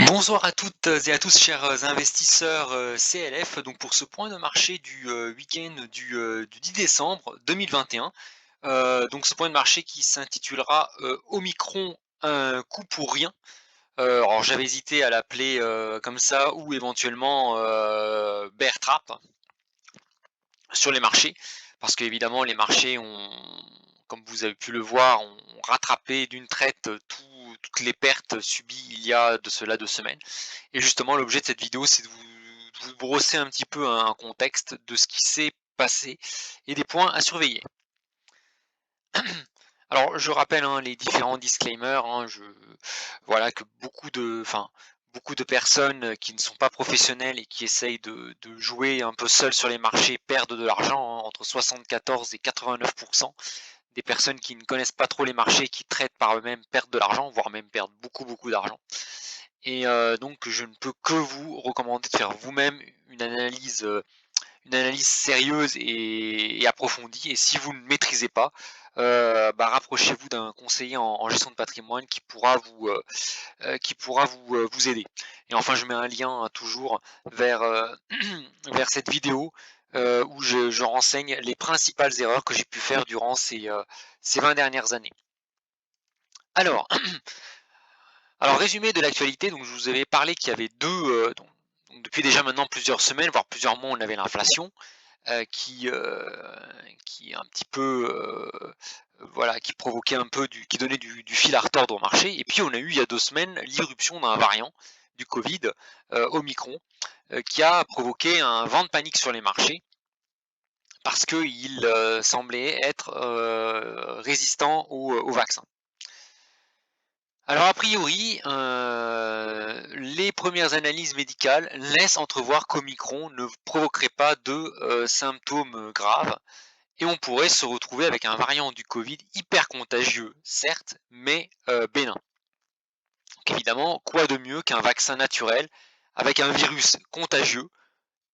Bonsoir à toutes et à tous, chers investisseurs CLF. Donc pour ce point de marché du week-end du 10 décembre 2021, donc ce point de marché qui s'intitulera Omicron, un coup pour rien. Alors j'avais hésité à l'appeler comme ça ou éventuellement bear trap sur les marchés, parce qu'évidemment les marchés ont, comme vous avez pu le voir, ont rattrapé d'une traite toutes les pertes subies il y a de cela 2 semaines. Et justement, l'objet de cette vidéo, c'est de vous brosser un petit peu un contexte de ce qui s'est passé et des points à surveiller. Alors, je rappelle les différents disclaimers. Voilà que beaucoup de personnes qui ne sont pas professionnelles et qui essayent de jouer un peu seules sur les marchés perdent de l'argent, entre 74 et 89%. Des personnes qui ne connaissent pas trop les marchés, qui traitent par eux-mêmes, perdent de l'argent, voire même perdent beaucoup d'argent. Et donc je ne peux que vous recommander de faire vous-même une analyse sérieuse et approfondie. Et si vous ne maîtrisez pas, rapprochez-vous d'un conseiller en gestion de patrimoine qui pourra vous aider. Et enfin, je mets un lien toujours vers, vers cette vidéo où je renseigne les principales erreurs que j'ai pu faire durant ces 20 dernières années. Alors, Alors, résumé de l'actualité, donc je vous avais parlé qu'il y avait donc depuis déjà maintenant plusieurs semaines, voire plusieurs mois, on avait l'inflation qui un petit peu, voilà, qui provoquait un peu qui donnait du fil à retordre au marché. Et puis on a eu il y a 2 semaines l'irruption d'un variant du Covid, Omicron, qui a provoqué un vent de panique sur les marchés parce qu'il semblait être résistant au vaccin. Alors a priori, les premières analyses médicales laissent entrevoir qu'Omicron ne provoquerait pas de symptômes graves et on pourrait se retrouver avec un variant du Covid hyper contagieux, certes, mais bénin. Donc évidemment, quoi de mieux qu'un vaccin naturel avec un virus contagieux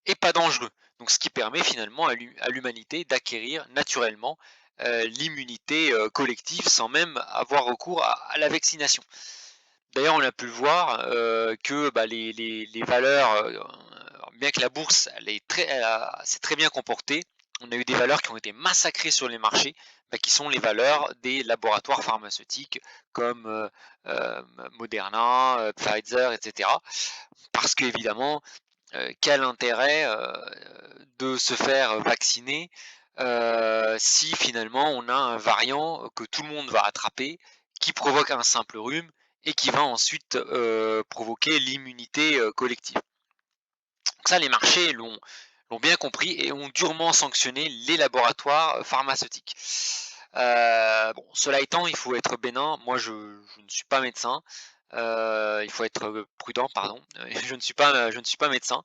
et pas dangereux. Donc ce qui permet finalement à l'humanité d'acquérir naturellement l'immunité collective sans même avoir recours à la vaccination. D'ailleurs, on a pu le voir que les valeurs, bien que la bourse s'est très bien comportée, on a eu des valeurs qui ont été massacrées sur les marchés, qui sont les valeurs des laboratoires pharmaceutiques comme Moderna, Pfizer, etc. Parce qu'évidemment, quel intérêt de se faire vacciner si finalement on a un variant que tout le monde va attraper, qui provoque un simple rhume et qui va ensuite provoquer l'immunité collective. Donc ça, les marchés l'ont bien compris et ont durement sanctionné les laboratoires pharmaceutiques. Bon, cela étant, il faut être bénin. Moi, je ne suis pas médecin. Il faut être prudent, pardon. Je ne suis pas médecin.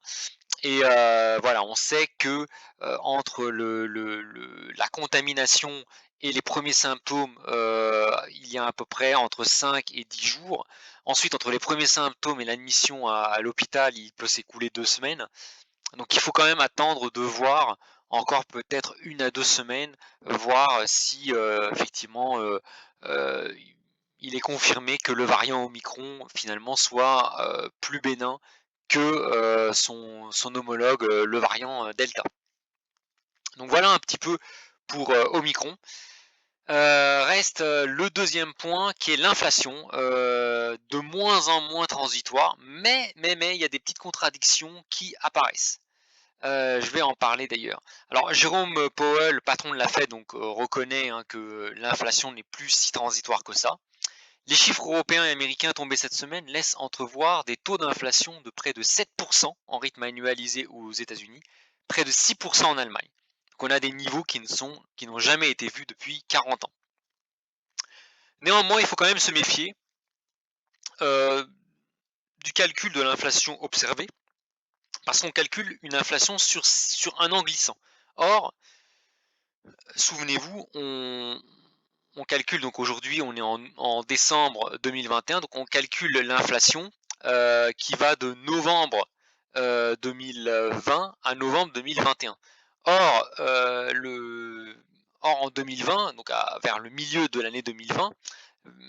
Et voilà, on sait que entre la contamination et les premiers symptômes, il y a à peu près entre 5 et 10 jours. Ensuite, entre les premiers symptômes et l'admission à l'hôpital, il peut s'écouler 2 semaines. Donc il faut quand même attendre de voir encore peut-être 1 à 2 semaines, voir si effectivement il est confirmé que le variant Omicron finalement soit plus bénin que son homologue, le variant Delta. Donc voilà un petit peu pour Omicron. Reste le deuxième point qui est l'inflation, de moins en moins transitoire, mais il y a des petites contradictions qui apparaissent. Je vais en parler d'ailleurs. Alors Jérôme Powell, patron de la Fed, donc reconnaît que l'inflation n'est plus si transitoire que ça. Les chiffres européens et américains tombés cette semaine laissent entrevoir des taux d'inflation de près de 7% en rythme annualisé aux États-Unis, près de 6% en Allemagne. Donc on a des niveaux qui n'ont jamais été vus depuis 40 ans. Néanmoins, il faut quand même se méfier euh, du calcul de l'inflation observée, parce qu'on calcule une inflation sur un an glissant. Or, souvenez-vous, on calcule, donc aujourd'hui on est en décembre 2021, donc on calcule l'inflation qui va de novembre 2020 à novembre 2021. Or, en 2020, donc vers le milieu de l'année 2020,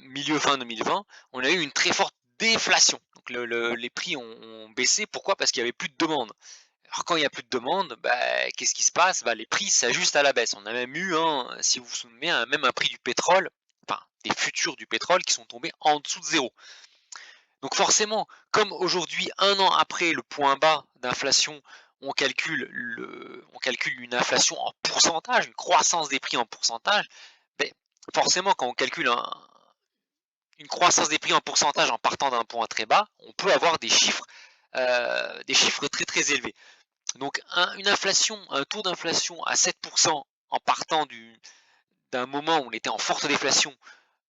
milieu fin 2020, on a eu une très forte déflation. Donc donc les prix ont baissé. Pourquoi? Parce qu'il y avait plus de demande. Alors quand il y a plus de demande, bah, qu'est-ce qui se passe? Bah, les prix s'ajustent à la baisse. On a même eu, hein, si vous vous souvenez, même un prix du pétrole, enfin des futurs du pétrole qui sont tombés en dessous de zéro. Donc forcément, comme aujourd'hui, 1 an après le point bas d'inflation, on calcule une inflation en pourcentage, une croissance des prix en pourcentage, beh, forcément quand on calcule une croissance des prix en pourcentage en partant d'un point très bas, on peut avoir des chiffres très, très élevés. Donc un taux d'inflation à 7 en partant d'un moment où on était en forte déflation,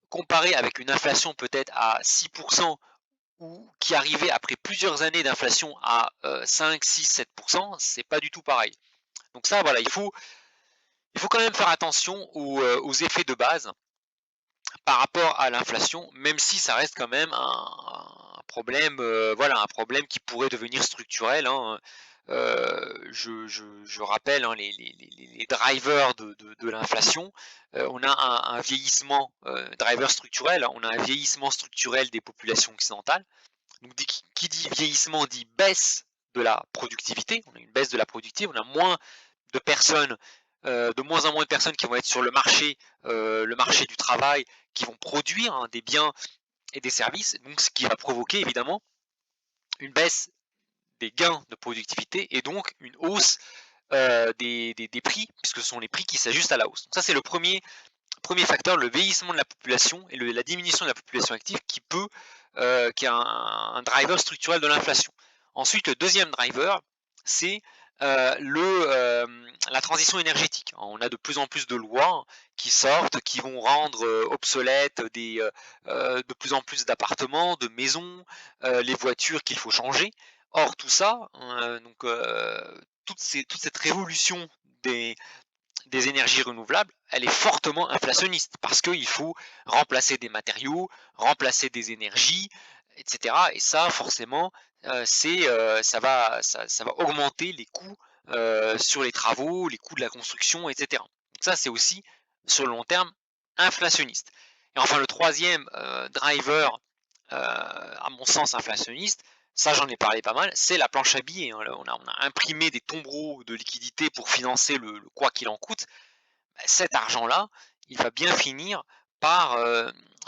comparé avec une inflation peut-être à 6 ou qui arrivait après plusieurs années d'inflation à 5, 6, 7 c'est pas du tout pareil. Donc ça, voilà, il faut quand même faire attention aux effets de base par rapport à l'inflation, même si ça reste quand même un problème, voilà, un problème qui pourrait devenir structurel, hein. Je rappelle, hein, les drivers de l'inflation. On a un vieillissement, driver structurel, hein, on a un vieillissement structurel des populations occidentales. Donc qui dit vieillissement dit baisse de la productivité. On a une baisse de la productivité, on a moins de personnes, de moins en moins de personnes qui vont être sur le marché du travail, qui vont produire, hein, des biens et des services, donc ce qui va provoquer évidemment une baisse des gains de productivité et donc une hausse des prix, puisque ce sont les prix qui s'ajustent à la hausse. Donc ça c'est le premier facteur, le vieillissement de la population et la diminution de la population active qui est un driver structurel de l'inflation. Ensuite, le deuxième driver, c'est la transition énergétique. On a de plus en plus de lois qui sortent, qui vont rendre obsolètes de plus en plus d'appartements, de maisons, les voitures qu'il faut changer. Or, tout ça, toute cette révolution des énergies renouvelables, elle est fortement inflationniste parce qu'il faut remplacer des matériaux, remplacer des énergies, etc. Et ça, forcément, ça va augmenter les coûts sur les travaux, les coûts de la construction, etc. Donc ça, c'est aussi, sur le long terme, inflationniste. Et enfin, le troisième driver, à mon sens, inflationniste, ça j'en ai parlé pas mal, c'est la planche à billets, hein. On a imprimé des tombereaux de liquidités pour financer le quoi qu'il en coûte. Bah, cet argent-là, il va bien finir par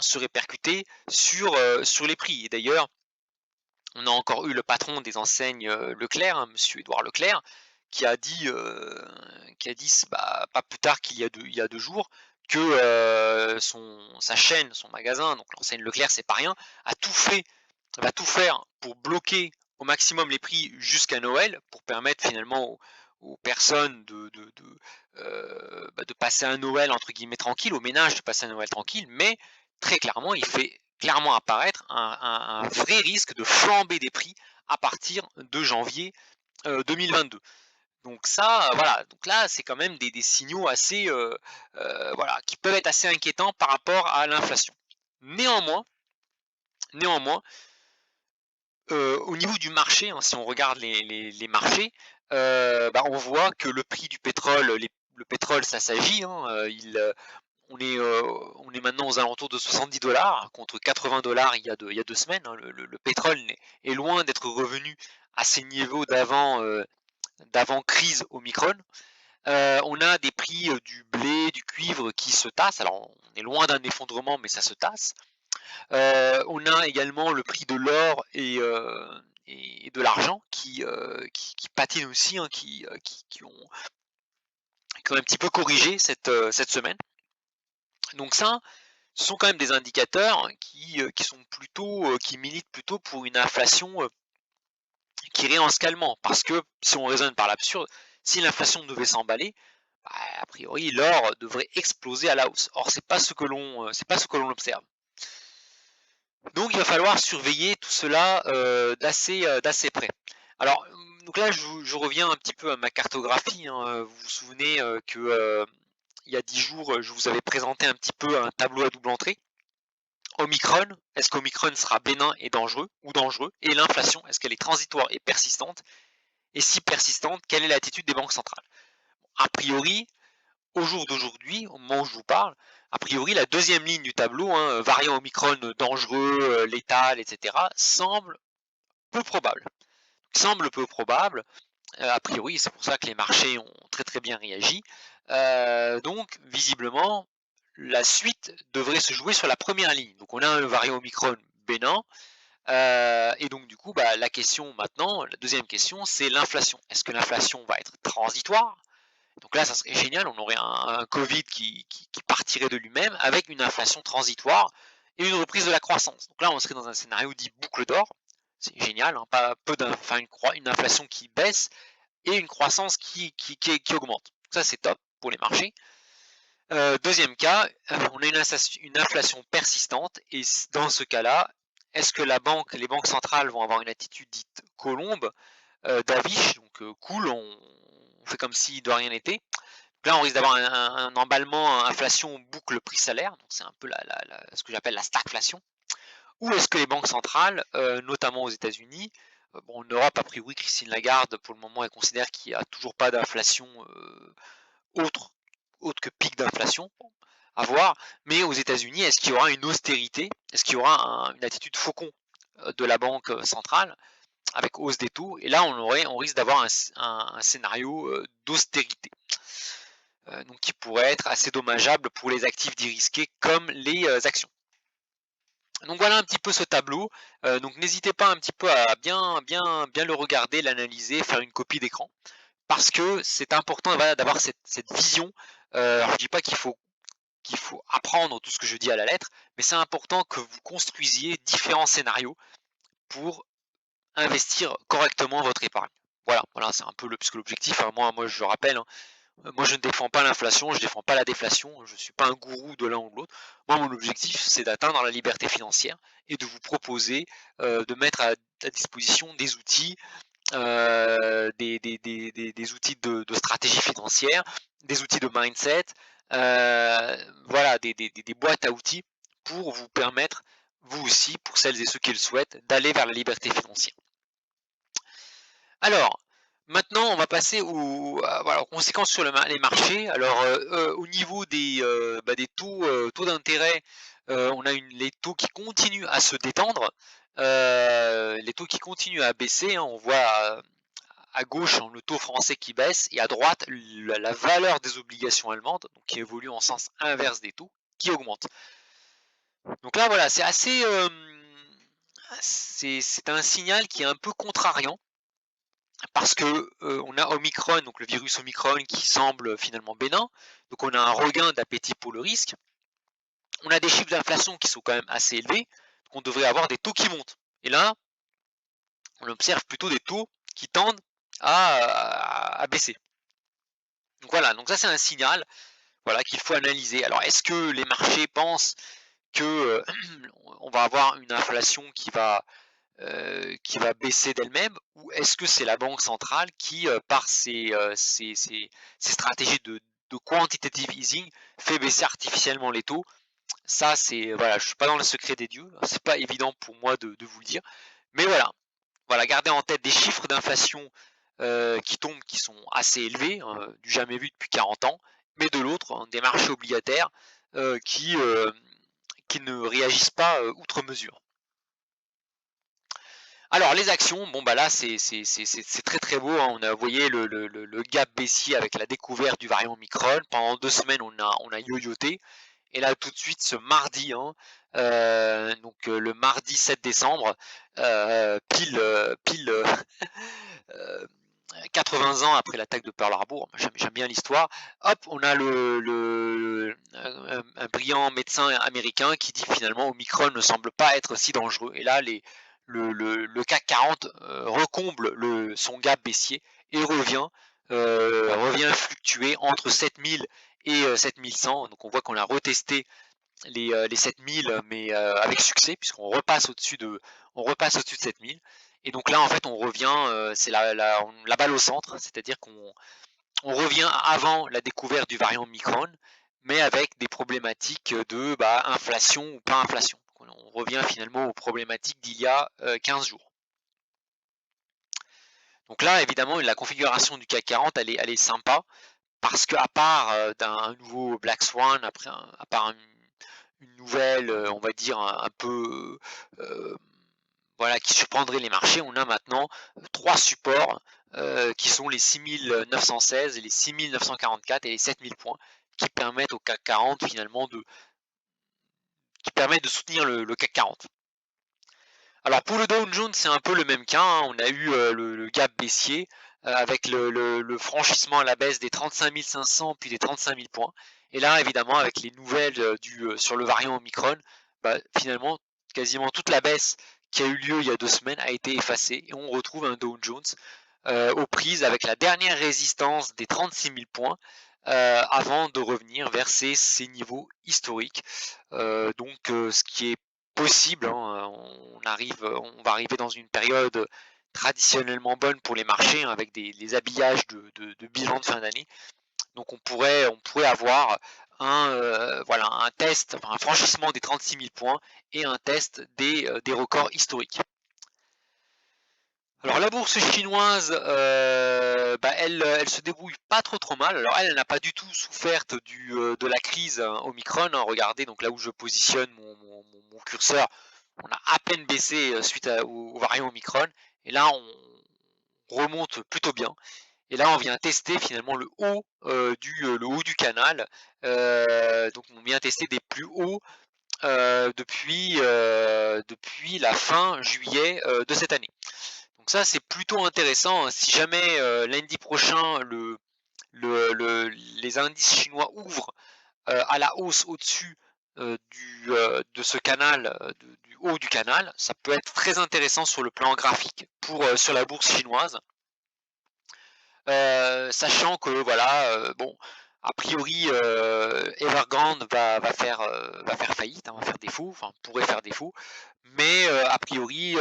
se répercuter sur les prix. Et d'ailleurs, on a encore eu le patron des enseignes Leclerc, hein, monsieur Édouard Leclerc, qui a dit, bah, pas plus tard qu'il y a 2 jours, que sa chaîne, son magasin, donc l'enseigne Leclerc, c'est pas rien, va tout faire pour bloquer au maximum les prix jusqu'à Noël, pour permettre finalement aux personnes de passer un Noël entre guillemets tranquille, aux ménages de passer un Noël tranquille, mais très clairement, il fait clairement apparaître un vrai risque de flamber des prix à partir de janvier 2022. Donc ça, voilà, donc là, c'est quand même des signaux assez, voilà, qui peuvent être assez inquiétants par rapport à l'inflation. Néanmoins, au niveau du marché, hein, si on regarde les marchés, bah, on voit que le prix du pétrole, le pétrole, ça s'agit, hein, on est maintenant aux alentours de 70 $ contre 80 $ il y a 2 semaines, hein. Le pétrole est loin d'être revenu à ses niveaux d'avant crise Omicron. On a des prix du blé, du cuivre qui se tassent. Alors on est loin d'un effondrement, mais ça se tasse. On a également le prix de l'or et de l'argent qui patinent aussi, hein, qui ont un petit peu corrigé cette semaine. Donc ça, ce sont quand même des indicateurs qui sont plutôt, qui militent plutôt pour une inflation qui irait en se calmant. Parce que si on raisonne par l'absurde, si l'inflation devait s'emballer, bah, a priori l'or devrait exploser à la hausse. Or c'est pas ce que l'on observe. Donc il va falloir surveiller tout cela d'assez près. Alors, donc là je reviens un petit peu à ma cartographie, hein, vous vous souvenez que il y a 10 jours, je vous avais présenté un petit peu un tableau à double entrée. Omicron, est-ce qu'Omicron sera bénin et dangereux ou dangereux? Et l'inflation, est-ce qu'elle est transitoire et persistante? Et si persistante, quelle est l'attitude des banques centrales? A priori, au jour d'aujourd'hui, au moment où je vous parle, a priori, la deuxième ligne du tableau, hein, variant Omicron dangereux, létal, etc., semble peu probable. Semble peu probable, a priori, c'est pour ça que les marchés ont très très bien réagi. Donc visiblement, la suite devrait se jouer sur la première ligne. Donc on a un variant Omicron bénin, et donc du coup, bah, la question maintenant, la deuxième question, c'est l'inflation. Est-ce que l'inflation va être transitoire? Donc là, ça serait génial, on aurait un Covid qui partirait de lui-même avec une inflation transitoire et une reprise de la croissance. Donc là, on serait dans un scénario dit boucle d'or. C'est génial, hein, pas peu enfin une inflation qui baisse et une croissance qui augmente. Ça, c'est top pour les marchés. Deuxième cas, on a une inflation persistante et dans ce cas-là, est-ce que les banques centrales vont avoir une attitude dite colombe, d'avish, donc cool, on fait comme si de rien n'était. Là, on risque d'avoir un emballement inflation boucle prix salaire, donc c'est un peu ce que j'appelle la stagflation. Ou est-ce que les banques centrales, notamment aux États-Unis, bon, en Europe, a priori, Christine Lagarde, pour le moment, elle considère qu'il n'y a toujours pas d'inflation autre, autre que pic d'inflation, à voir. Mais aux États-Unis, est-ce qu'il y aura une austérité? Est-ce qu'il y aura une attitude faucon de la banque centrale avec hausse des taux? Et là, on risque d'avoir un scénario d'austérité. Donc qui pourrait être assez dommageable pour les actifs dits risqués comme les actions. Donc voilà un petit peu ce tableau. Donc n'hésitez pas un petit peu à bien le regarder, l'analyser, faire une copie d'écran, parce que c'est important voilà, d'avoir cette vision. Alors je dis pas qu'il faut apprendre tout ce que je dis à la lettre, mais c'est important que vous construisiez différents scénarios pour investir correctement votre épargne. Voilà, c'est un peu puisque l'objectif, hein, moi je rappelle, hein, moi je ne défends pas l'inflation, je ne défends pas la déflation, je ne suis pas un gourou de l'un ou de l'autre. Moi mon objectif c'est d'atteindre la liberté financière et de vous proposer, de mettre à disposition des outils, des outils de stratégie financière, des outils de mindset, voilà, des boîtes à outils pour vous permettre, vous aussi, pour celles et ceux qui le souhaitent, d'aller vers la liberté financière. Alors, maintenant, on va passer voilà, aux conséquences sur les marchés. Alors, au niveau des taux d'intérêt, on a les taux qui continuent à se détendre, les taux qui continuent à baisser, hein. On voit à gauche hein, le taux français qui baisse et à droite la valeur des obligations allemandes, donc qui évolue en sens inverse des taux, qui augmente. Donc là, voilà, c'est un signal qui est un peu contrariant parce que on a Omicron, donc le virus Omicron qui semble finalement bénin, donc on a un regain d'appétit pour le risque. On a des chiffres d'inflation qui sont quand même assez élevés, donc on devrait avoir des taux qui montent. Et là, on observe plutôt des taux qui tendent à baisser. Donc voilà, donc ça c'est un signal voilà, qu'il faut analyser. Alors est-ce que les marchés pensent que on va avoir une inflation qui va baisser d'elle-même, ou est-ce que c'est la banque centrale qui, par ses stratégies de quantitative easing, fait baisser artificiellement les taux? Ça, c'est voilà, je suis pas dans le secret des dieux, c'est pas évident pour moi de vous le dire, mais voilà, gardez en tête des chiffres d'inflation qui tombent, qui sont assez élevés, du jamais vu depuis 40 ans, mais de l'autre, hein, des marchés obligataires euh, qui, euh, qui ne réagissent pas outre mesure. Alors les actions, bon bah là c'est très très beau, hein. On a voyé le gap baissier avec la découverte du variant Omicron. Pendant 2 semaines on a yo-yoté. Et là tout de suite ce mardi, hein, le mardi 7 décembre, pile euh, 80 ans après l'attaque de Pearl Harbor, j'aime bien l'histoire, hop, on a un brillant médecin américain qui dit finalement Omicron ne semble pas être si dangereux. Et là, le CAC 40 recomble son gap baissier et revient fluctuer entre 7000 et 7100. Donc on voit qu'on a retesté les 7000 mais avec succès puisqu'on repasse au-dessus de 7000. Et donc là en fait on revient, c'est la balle au centre, c'est-à-dire qu'on revient avant la découverte du variant Omicron, mais avec des problématiques de inflation ou pas inflation. On revient finalement aux problématiques d'il y a 15 jours. Donc là évidemment la configuration du CAC 40 elle est sympa parce qu'à part d'un nouveau Black Swan, à part une nouvelle, on va dire un peu voilà, qui surprendrait les marchés. On a maintenant 3 supports, qui sont les 6 916, les 6 944 et les 7 000 points, qui permettent au CAC 40 finalement de soutenir le CAC 40. Alors pour le Dow Jones, c'est un peu le même cas, hein. On a eu le gap baissier avec le franchissement à la baisse des 35 500 puis des 35 000 points. Et là, évidemment, avec les nouvelles sur le variant Omicron, bah, finalement, quasiment toute la baisse qui a eu lieu il y a 2 semaines a été effacée et on retrouve un Dow Jones aux prises avec la dernière résistance des 36 000 points avant de revenir vers ces niveaux historiques. Ce qui est possible, hein, on va arriver dans une période traditionnellement bonne pour les marchés, hein, avec les habillages de bilan de fin d'année. Donc on pourrait avoir voilà, un test, enfin, un franchissement des 36 000 points et un test des records historiques. Alors la bourse chinoise, elle se débrouille pas trop mal. Alors elle n'a pas du tout souffert de la crise Omicron, hein. Regardez donc là où je positionne mon curseur, on a à peine baissé suite au variant Omicron. Et là on remonte plutôt bien. Et là on vient tester finalement le haut du canal. Donc on vient tester des plus hauts depuis la fin juillet de cette année. Donc ça, c'est plutôt intéressant, hein. Si jamais lundi prochain, les indices chinois ouvrent à la hausse au-dessus de ce canal, du haut du canal, ça peut être très intéressant sur le plan graphique sur la bourse chinoise. Sachant que voilà, bon, a priori, Evergrande va faire faillite, hein, va faire défaut, enfin pourrait faire défaut, mais a priori,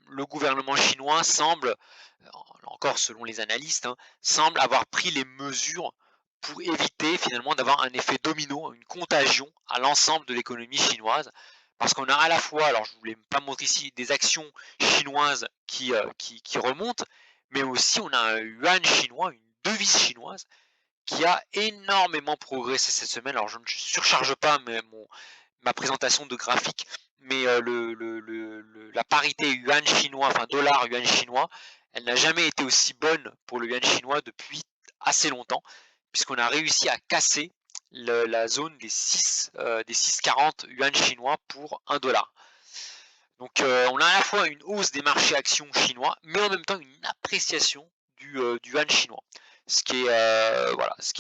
le gouvernement chinois semble, là encore selon les analystes, hein, semble avoir pris les mesures pour éviter finalement d'avoir un effet domino, une contagion à l'ensemble de l'économie chinoise. Parce qu'on a à la fois, alors je ne voulais pas montrer ici, des actions chinoises qui remontent, mais aussi on a un yuan chinois, une devise chinoise, qui a énormément progressé cette semaine. Alors je ne surcharge pas ma présentation de graphique, mais la parité yuan chinois, enfin dollar yuan chinois, elle n'a jamais été aussi bonne pour le yuan chinois depuis assez longtemps, puisqu'on a réussi à casser la zone des 6,40 yuan chinois pour 1 dollar. Donc on a à la fois une hausse des marchés actions chinois, mais en même temps une appréciation du yuan chinois. Voilà, ce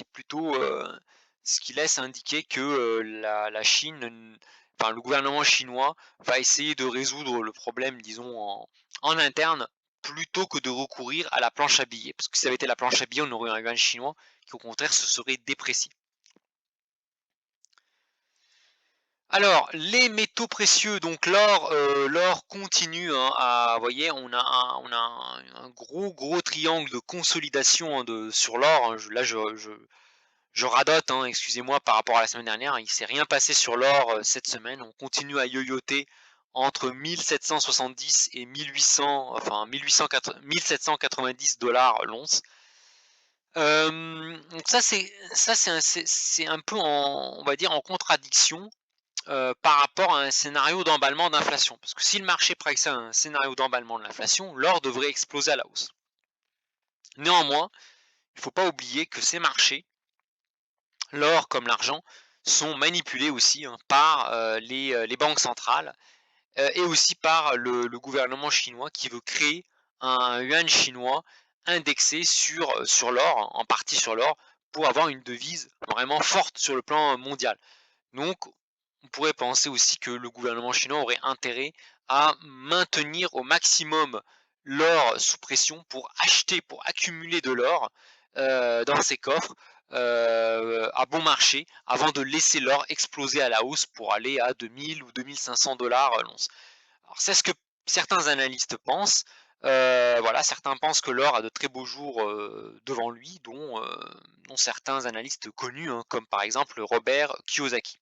qui laisse indiquer que la Chine, enfin le gouvernement chinois va essayer de résoudre le problème, disons en interne, plutôt que de recourir à la planche à billets. Parce que si ça avait été la planche à billets, on aurait un yuan chinois qui au contraire se serait déprécié. Alors, les métaux précieux, donc l'or continue, hein, vous voyez, on a un gros triangle de consolidation, hein, sur l'or, hein. Je radote, hein, excusez-moi par rapport à la semaine dernière, hein. Il ne s'est rien passé sur l'or cette semaine. On continue à yoyoter entre 1770 et 1800, enfin 1790 dollars l'once. Donc c'est un peu on va dire en contradiction par rapport à un scénario d'emballement d'inflation. Parce que si le marché prédit un scénario d'emballement de l'inflation, l'or devrait exploser à la hausse. Néanmoins, il ne faut pas oublier que ces marchés, l'or comme l'argent, sont manipulés aussi, hein, par les banques centrales et aussi par le gouvernement chinois qui veut créer un yuan chinois indexé sur l'or, en partie sur l'or, pour avoir une devise vraiment forte sur le plan mondial. Donc, on pourrait penser aussi que le gouvernement chinois aurait intérêt à maintenir au maximum l'or sous pression pour acheter, pour accumuler de l'or dans ses coffres à bon marché avant de laisser l'or exploser à la hausse pour aller à 2000 ou 2500 dollars l'once. Alors c'est ce que certains analystes pensent. Voilà, certains pensent que l'or a de très beaux jours devant lui, dont certains analystes connus, hein, comme par exemple Robert Kiyosaki.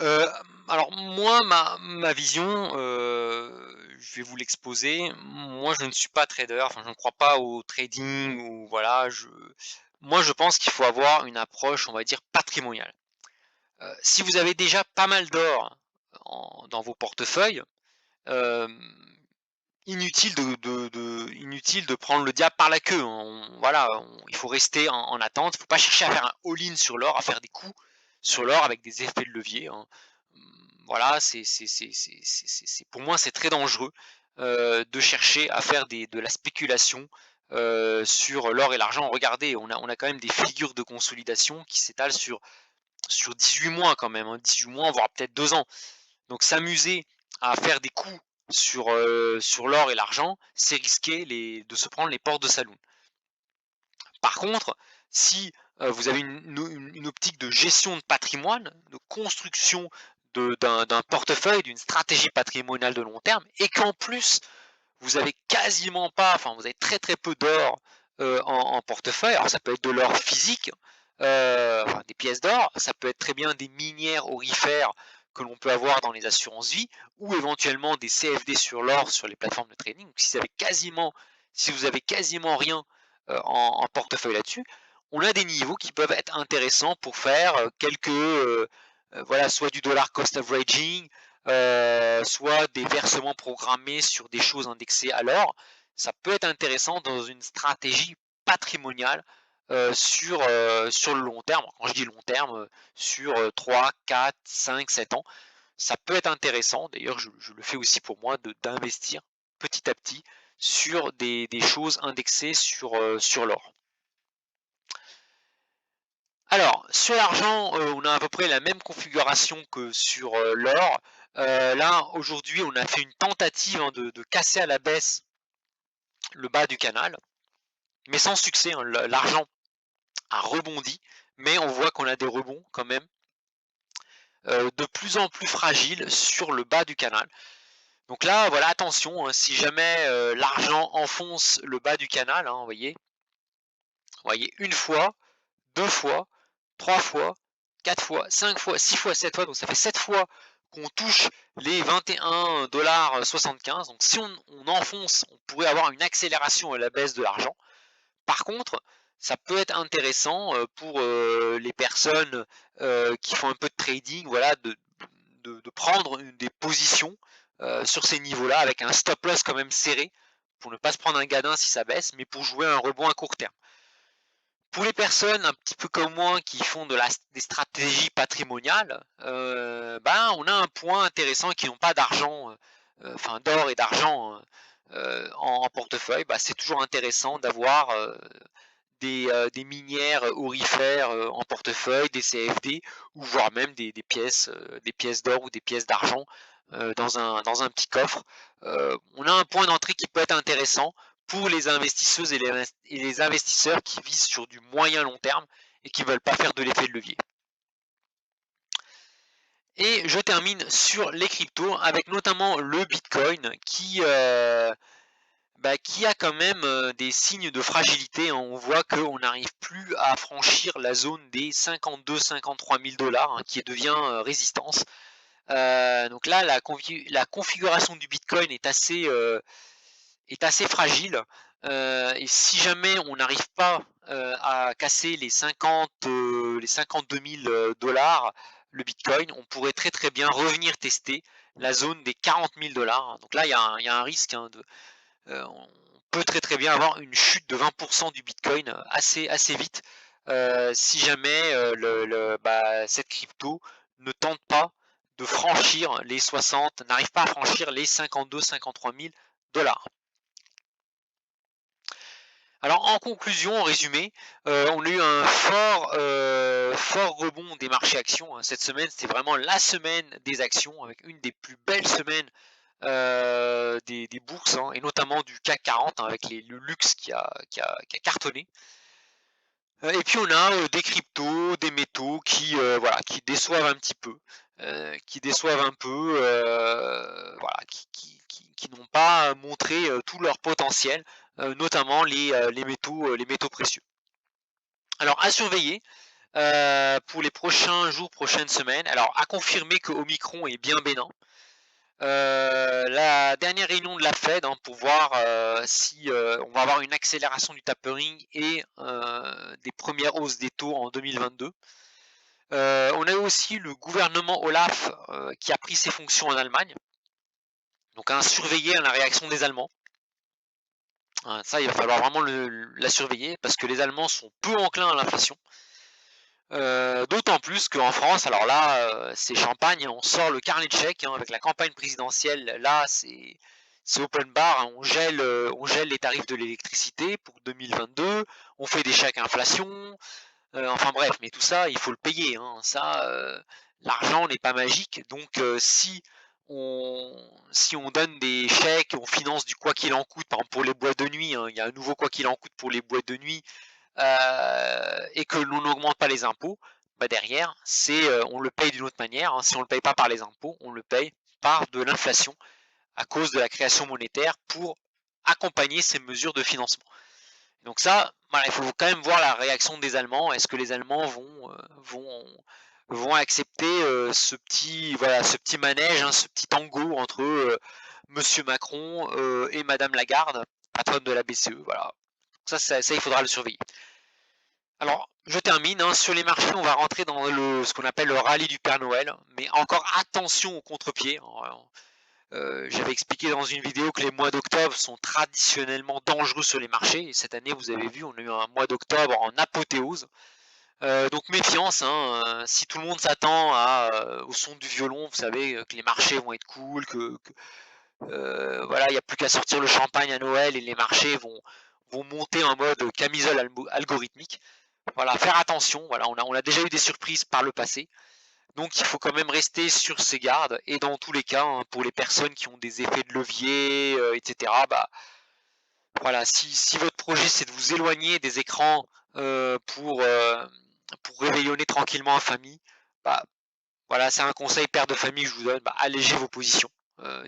Heu, alors moi, ma vision, je vais vous l'exposer. Moi, je ne suis pas trader, enfin, je ne crois pas au trading ou voilà, moi, je pense qu'il faut avoir une approche, on va dire, patrimoniale. Si vous avez déjà pas mal d'or dans vos portefeuilles, inutile de prendre le diable par la queue. Voilà, il faut rester en attente. Il ne faut pas chercher à faire un all-in sur l'or, à faire des coups sur l'or avec des effets de levier, hein. Voilà, pour moi, c'est très dangereux de chercher à faire de la spéculation sur l'or et l'argent. Regardez, on a quand même des figures de consolidation qui s'étalent sur 18 mois quand même, hein, 18 mois, voire peut-être 2 ans. Donc s'amuser à faire des coups sur l'or et l'argent, c'est risquer de se prendre les portes de saloon. Par contre, si vous avez une optique de gestion de patrimoine, de construction d'un portefeuille, d'une stratégie patrimoniale de long terme, et qu'en plus vous avez quasiment pas, enfin vous avez très très peu d'or en portefeuille, alors ça peut être de l'or physique, enfin, des pièces d'or, ça peut être très bien des minières aurifères que l'on peut avoir dans les assurances vie, ou éventuellement des CFD sur l'or sur les plateformes de trading. Donc, si vous avez quasiment rien en portefeuille là-dessus, on a des niveaux qui peuvent être intéressants pour faire voilà, soit du dollar cost averaging, soit des versements programmés sur des choses indexées à l'or. Ça peut être intéressant dans une stratégie patrimoniale sur le long terme. Quand je dis long terme, sur 3, 4, 5, 7 ans, ça peut être intéressant. D'ailleurs, je le fais aussi pour moi d'investir petit à petit sur des choses indexées sur l'or. Alors, sur l'argent, on a à peu près la même configuration que sur l'or. Là, aujourd'hui, on a fait une tentative, hein, de casser à la baisse le bas du canal, mais sans succès, hein. L'argent a rebondi, mais on voit qu'on a des rebonds quand même de plus en plus fragiles sur le bas du canal. Donc là, voilà, attention, hein, si jamais l'argent enfonce le bas du canal, hein, vous voyez, une fois, deux fois, 3 fois, 4 fois, 5 fois, 6 fois, 7 fois, donc ça fait 7 fois qu'on touche les 21,75 $. Donc si on enfonce, on pourrait avoir une accélération à la baisse de l'argent. Par contre, ça peut être intéressant pour les personnes qui font un peu de trading, voilà, de prendre des positions sur ces niveaux-là avec un stop loss quand même serré pour ne pas se prendre un gadin si ça baisse, mais pour jouer un rebond à court terme. Pour les personnes un petit peu comme moi qui font des stratégies patrimoniales, on a un point intéressant qui n'ont pas d'argent, enfin d'or et d'argent en portefeuille. C'est toujours intéressant d'avoir des minières aurifères en portefeuille, des CFD, ou voire même des pièces d'or ou des pièces d'argent dans un petit coffre. On a un point d'entrée qui peut être intéressant pour les investisseuses et les investisseurs qui visent sur du moyen long terme et qui ne veulent pas faire de l'effet de levier. Et je termine sur les cryptos avec notamment le Bitcoin qui a quand même des signes de fragilité, hein. On voit qu'on n'arrive plus à franchir la zone des 52-53 000 $, hein, qui devient résistance. Donc là, la configuration du Bitcoin est assez fragile. Et si jamais on n'arrive pas à casser les 52 000 $, le Bitcoin, on pourrait très très bien revenir tester la zone des 40 000 $. Donc là, il y a un risque, hein, on peut très très bien avoir une chute de 20% du Bitcoin assez vite si jamais cette crypto ne tente pas de franchir les 60, n'arrive pas à franchir les 52-53 000 $. Alors en conclusion, en résumé, on a eu un fort rebond des marchés actions, hein. Cette semaine, c'était vraiment la semaine des actions, avec une des plus belles semaines des bourses, hein, et notamment du CAC 40, hein, avec le luxe qui a cartonné. Et puis on a des cryptos, des métaux qui déçoivent un petit peu, voilà, qui n'ont pas montré tout leur potentiel, notamment les métaux précieux. Alors à surveiller pour les prochains jours, prochaines semaines. Alors à confirmer que Omicron est bien bénin. La dernière réunion de la Fed, hein, pour voir si on va avoir une accélération du tapering et des premières hausses des taux en 2022. On a aussi le gouvernement Olaf qui a pris ses fonctions en Allemagne. Donc à surveiller la réaction des Allemands. Ça, il va falloir vraiment la surveiller parce que les Allemands sont peu enclins à l'inflation. D'autant plus qu'en France, alors là, c'est champagne, hein, on sort le carnet de chèques, hein, avec la campagne présidentielle, là, c'est open bar, hein, on gèle les tarifs de l'électricité pour 2022, on fait des chèques inflation, enfin bref, mais tout ça, il faut le payer, hein, ça, l'argent n'est pas magique, donc on si on donne des chèques, on finance du quoi qu'il en coûte, par exemple pour les boîtes de nuit, hein, il y a un nouveau quoi qu'il en coûte pour les boîtes de nuit, et que l'on n'augmente pas les impôts, bah derrière, on le paye d'une autre manière, hein. Si on ne le paye pas par les impôts, on le paye par de l'inflation à cause de la création monétaire pour accompagner ces mesures de financement. Donc ça, voilà, il faut quand même voir la réaction des Allemands. Est-ce que les Allemands vont accepter voilà, ce petit manège, hein, ce petit tango entre Monsieur Macron et Madame Lagarde, patronne de la BCE. Voilà. Ça, il faudra le surveiller. Alors, je termine, hein, sur les marchés, on va rentrer dans ce qu'on appelle le rallye du Père Noël, mais encore attention au contre-pied. J'avais expliqué dans une vidéo que les mois d'octobre sont traditionnellement dangereux sur les marchés, et cette année, vous avez vu, on a eu un mois d'octobre en apothéose. Donc méfiance, hein, si tout le monde s'attend au son du violon, vous savez que les marchés vont être cool, voilà, il n'y a plus qu'à sortir le champagne à Noël et les marchés vont monter en mode camisole algorithmique. Voilà, faire attention. Voilà, on a déjà eu des surprises par le passé. Donc il faut quand même rester sur ses gardes. Et dans tous les cas, hein, pour les personnes qui ont des effets de levier, etc., bah voilà, si votre projet c'est de vous éloigner des écrans pour réveillonner tranquillement en famille, bah voilà, c'est un conseil père de famille que je vous donne, bah, allégez vos positions,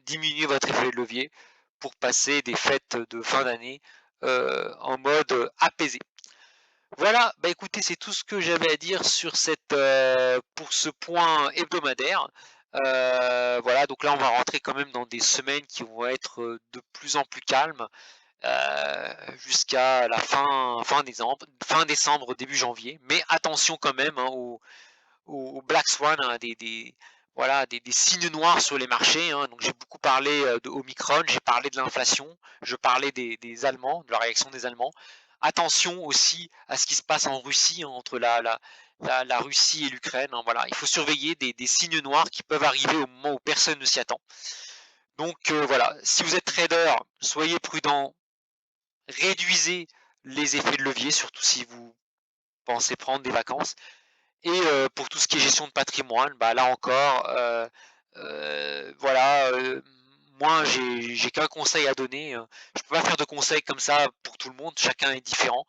diminuez votre effet de levier pour passer des fêtes de fin d'année en mode apaisé. Voilà, bah écoutez, c'est tout ce que j'avais à dire sur pour ce point hebdomadaire. Voilà, donc là, on va rentrer quand même dans des semaines qui vont être de plus en plus calmes jusqu'à la fin décembre, début janvier. Mais attention quand même, hein, au Black Swan, hein, voilà, des signes noirs sur les marchés, hein. Donc j'ai beaucoup parlé de Omicron, j'ai parlé de l'inflation, je parlais des Allemands, de la réaction des Allemands. Attention aussi à ce qui se passe en Russie, hein, entre la Russie et l'Ukraine, hein, voilà. Il faut surveiller des signes noirs qui peuvent arriver au moment où personne ne s'y attend. Donc voilà, si vous êtes trader, soyez prudent, réduisez les effets de levier, surtout si vous pensez prendre des vacances. Et pour tout ce qui est gestion de patrimoine, bah, là encore, voilà, moi j'ai qu'un conseil à donner, je peux pas faire de conseils comme ça pour tout le monde, chacun est différent,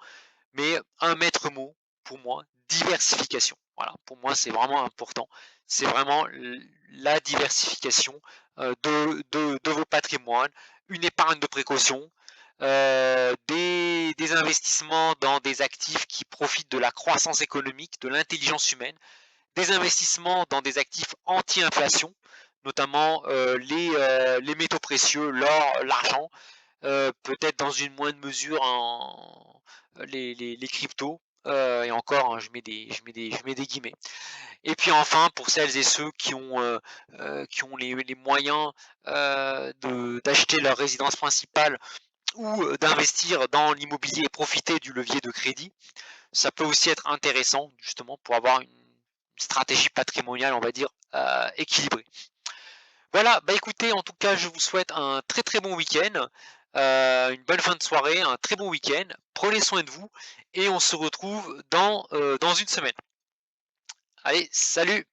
mais un maître mot pour moi, diversification. Voilà, pour moi c'est vraiment important. C'est vraiment la diversification de vos patrimoines, une épargne de précaution, des investissements dans des actifs qui profitent de la croissance économique, de l'intelligence humaine, des investissements dans des actifs anti-inflation, notamment les métaux précieux, l'or, l'argent, peut-être dans une moindre mesure les cryptos. Et encore, hein, je mets des guillemets. Et puis enfin, pour celles et ceux qui ont les moyens d'acheter leur résidence principale ou d'investir dans l'immobilier et profiter du levier de crédit, ça peut aussi être intéressant justement pour avoir une stratégie patrimoniale, on va dire, équilibrée. Voilà, bah écoutez, en tout cas, je vous souhaite un très très bon week-end, une bonne fin de soirée, un très bon week-end. Prenez soin de vous et on se retrouve dans une semaine. Allez, salut!